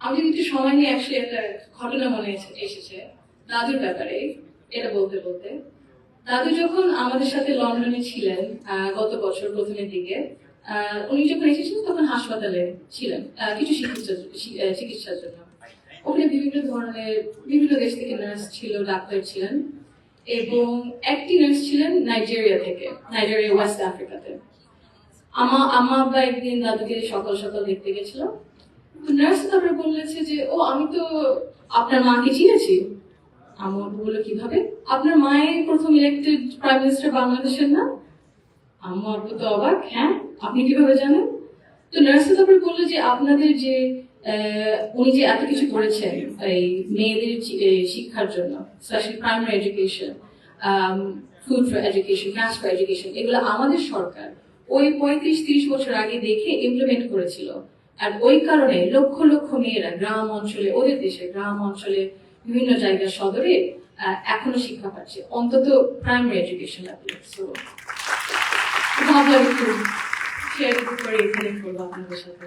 আমি যদি একটু সময় নিয়ে আসলে একটা ঘটনা মনে এসেছে দাদুর ব্যাপারে, এটা বলতে বলতে। দাদু যখন আমাদের সাথে লন্ডনে ছিলেন গত বছর প্রথমের দিকে, উনি যখন এসেছিলেন তখন হাসপাতালে ছিলেন কিছু চিকিৎসার জন্য। ওখানে বিভিন্ন দেশ থেকে নার্স ছিল, ডাক্তার ছিলেন, এবং একটি নার্স ছিলেন নাইজেরিয়া থেকে, নাইজেরিয়া ওয়েস্ট আফ্রিকাতে। আম্মা আব্বা একদিন দাদুকে সকাল সকাল দেখতে গেছিল। নার্স তারপরে বলেছে যে, ও আমি তো আপনার মাকে চিনেছি। আম্মু বললো, কিভাবে? আপনার মায়ের প্রথম ইলেক্টেড প্রাইম মিনিস্টার বাংলাদেশের না? আম্মু আব্বু তো অবাক, হ্যাঁ আপনি কিভাবে জানেন? তো নার্স তারপরে বললো যে, আপনাদের যে উনি যে এত কিছু করেছেন এই মেয়েদের শিক্ষার জন্য, specially primary education, food for education, math for education, এগুলো আমাদের সরকার ওই 35-30 বছর আগে দেখে ইমপ্লিমেন্ট করেছিল। আর ওই কারণে লক্ষ লক্ষ মেয়েরা গ্রাম অঞ্চলে, ওদের দেশে গ্রাম অঞ্চলে বিভিন্ন জায়গার সদরে এখনো শিক্ষা পাচ্ছে, অন্তত প্রাইমারি এডুকেশন লেভেলে। সো ভাবলাম একটু শেয়ার করে এখানে করবো আপনাদের সাথে।